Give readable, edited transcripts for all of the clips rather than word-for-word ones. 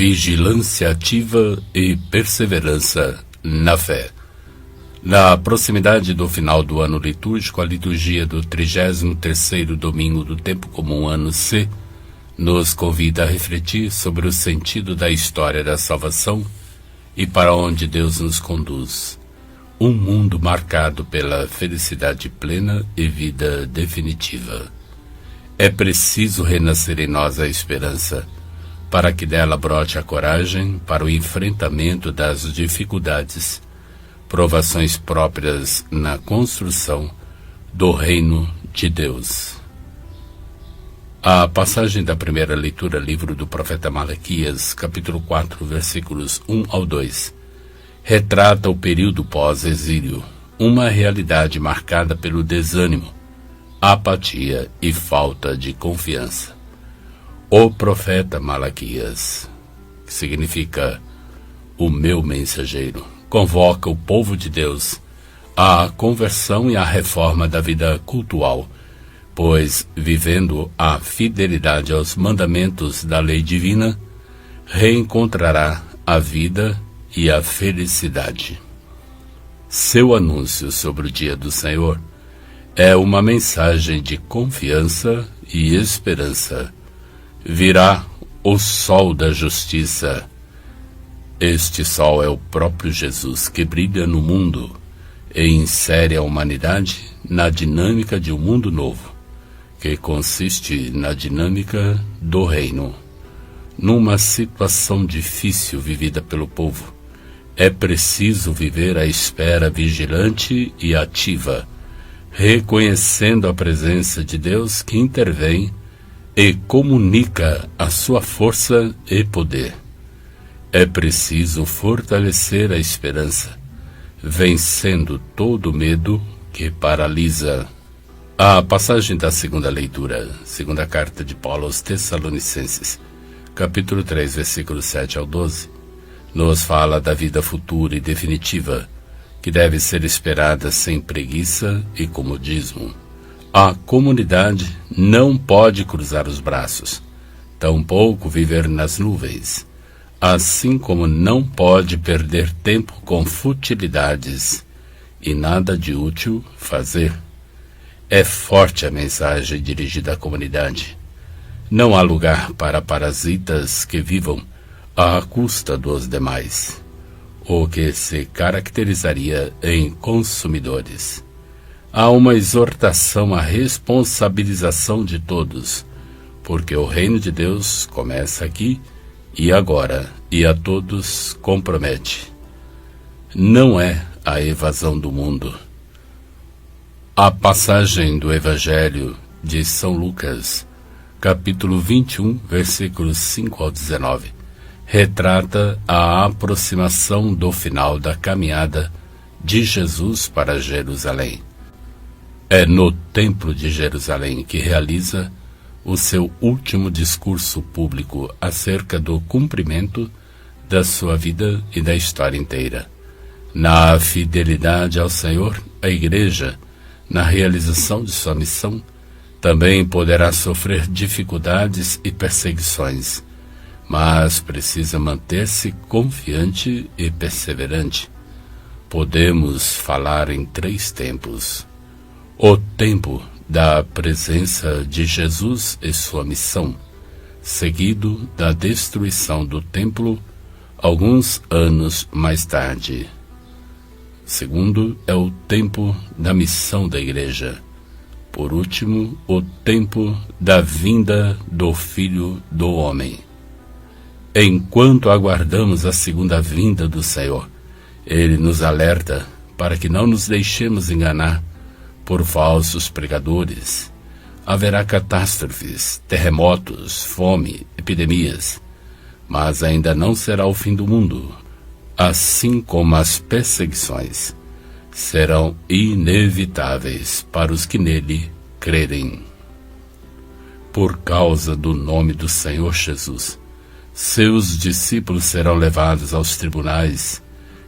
vigilância ativa e perseverança na fé. Na proximidade do final do ano litúrgico, a liturgia do 33º domingo do tempo comum ano C nos convida a refletir sobre o sentido da história da salvação e para onde Deus nos conduz. Um mundo marcado pela felicidade plena e vida definitiva. É preciso renascer em nós a esperança, para que dela brote a coragem para o enfrentamento das dificuldades, provações próprias na construção do reino de Deus. A passagem da primeira leitura, livro do profeta Malaquias, capítulo 4, versículos 1 ao 2, retrata o período pós-exílio, uma realidade marcada pelo desânimo, apatia e falta de confiança. O profeta Malaquias, que significa o meu mensageiro, convoca o povo de Deus à conversão e à reforma da vida cultual, pois, vivendo a fidelidade aos mandamentos da lei divina, reencontrará a vida e a felicidade. Seu anúncio sobre o dia do Senhor é uma mensagem de confiança e esperança. Virá o sol da justiça. Este sol é o próprio Jesus que brilha no mundo e insere a humanidade na dinâmica de um mundo novo, que consiste na dinâmica do reino. Numa situação difícil vivida pelo povo, é preciso viver à espera vigilante e ativa, reconhecendo a presença de Deus que intervém e comunica a sua força e poder. É preciso fortalecer a esperança, vencendo todo medo que paralisa. A passagem da segunda leitura, segunda carta de Paulo aos Tessalonicenses, capítulo 3, versículos 7 ao 12, nos fala da vida futura e definitiva, que deve ser esperada sem preguiça e comodismo. A comunidade não pode cruzar os braços, tampouco viver nas nuvens, assim como não pode perder tempo com futilidades e nada de útil fazer. É forte a mensagem dirigida à comunidade. Não há lugar para parasitas que vivam à custa dos demais, o que se caracterizaria em consumidores. Há uma exortação à responsabilização de todos, porque o reino de Deus começa aqui e agora, e a todos compromete. Não é a evasão do mundo. A passagem do Evangelho de São Lucas, capítulo 21, versículos 5 ao 19, retrata a aproximação do final da caminhada de Jesus para Jerusalém. É no Templo de Jerusalém que realiza o seu último discurso público acerca do cumprimento da sua vida e da história inteira. Na fidelidade ao Senhor, a Igreja, na realização de sua missão, também poderá sofrer dificuldades e perseguições, mas precisa manter-se confiante e perseverante. Podemos falar em 3 tempos. O tempo da presença de Jesus e sua missão, seguido da destruição do templo alguns anos mais tarde. Segundo é o tempo da missão da Igreja. Por último, o tempo da vinda do Filho do Homem. Enquanto aguardamos a segunda vinda do Senhor, Ele nos alerta para que não nos deixemos enganar por falsos pregadores. Haverá catástrofes, terremotos, fome, epidemias, mas ainda não será o fim do mundo, assim como as perseguições serão inevitáveis para os que nele crerem. Por causa do nome do Senhor Jesus, seus discípulos serão levados aos tribunais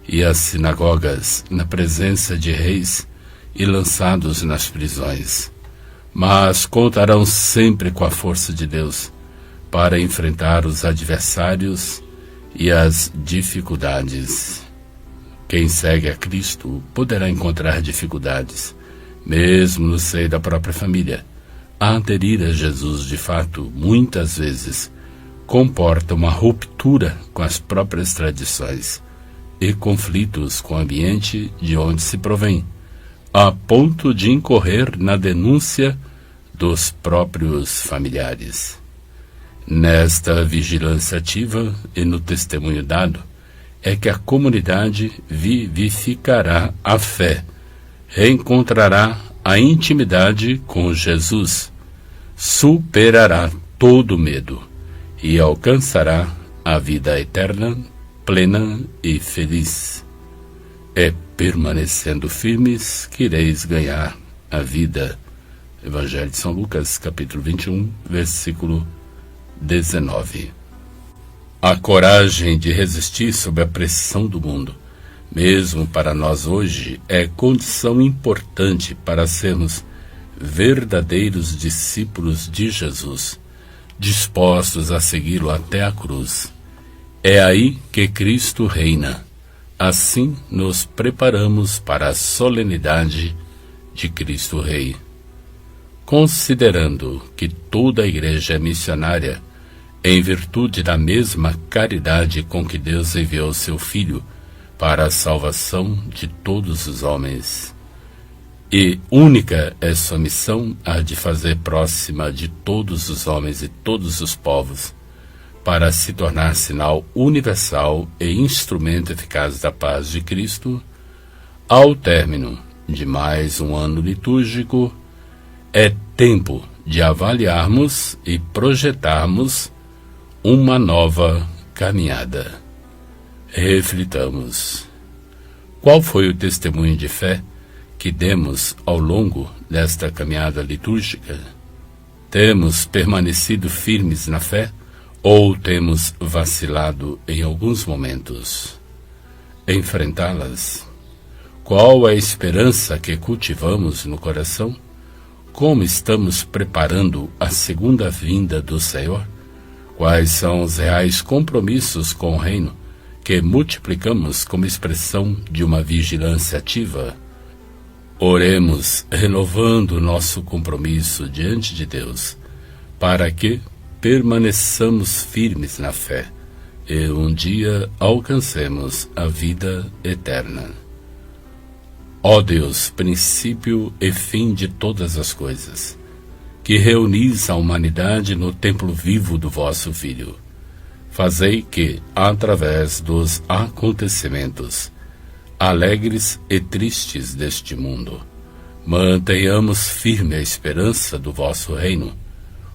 e às sinagogas na presença de reis e lançados nas prisões, mas contarão sempre com a força de Deus para enfrentar os adversários e as dificuldades. Quem segue a Cristo poderá encontrar dificuldades, mesmo no seio da própria família. Aderir a Jesus, de fato, muitas vezes, comporta uma ruptura com as próprias tradições e conflitos com o ambiente de onde se provém, a ponto de incorrer na denúncia dos próprios familiares. Nesta vigilância ativa e no testemunho dado, é que a comunidade vivificará a fé, reencontrará a intimidade com Jesus, superará todo medo e alcançará a vida eterna, plena e feliz. É permanecendo firmes que ireis ganhar a vida. Evangelho de São Lucas, capítulo 21, versículo 19. A coragem de resistir sob a pressão do mundo, mesmo para nós hoje, é condição importante para sermos verdadeiros discípulos de Jesus, dispostos a segui-lo até a cruz. É aí que Cristo reina. Assim nos preparamos para a solenidade de Cristo Rei. Considerando que toda a Igreja é missionária, em virtude da mesma caridade com que Deus enviou seu Filho para a salvação de todos os homens. E única é sua missão a de fazer próxima de todos os homens e todos os povos, para se tornar sinal universal e instrumento eficaz da paz de Cristo. Ao término de mais um ano litúrgico, é tempo de avaliarmos e projetarmos uma nova caminhada. Reflitamos. Qual foi o testemunho de fé que demos ao longo desta caminhada litúrgica? Temos permanecido firmes na fé ou temos vacilado em alguns momentos? Enfrentá-las. Qual a esperança que cultivamos no coração? Como estamos preparando a segunda vinda do Senhor? Quais são os reais compromissos com o reino que multiplicamos como expressão de uma vigilância ativa? Oremos, renovando nosso compromisso diante de Deus, para que permaneçamos firmes na fé e um dia alcancemos a vida eterna. Ó Deus, princípio e fim de todas as coisas, que reunis a humanidade no templo vivo do vosso Filho, fazei que, através dos acontecimentos alegres e tristes deste mundo, mantenhamos firme a esperança do vosso reino,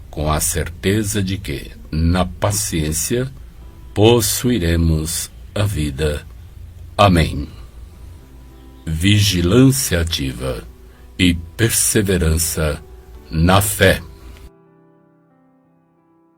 com a certeza de que, na paciência, possuiremos a vida. Amém. Vigilância ativa e perseverança na fé.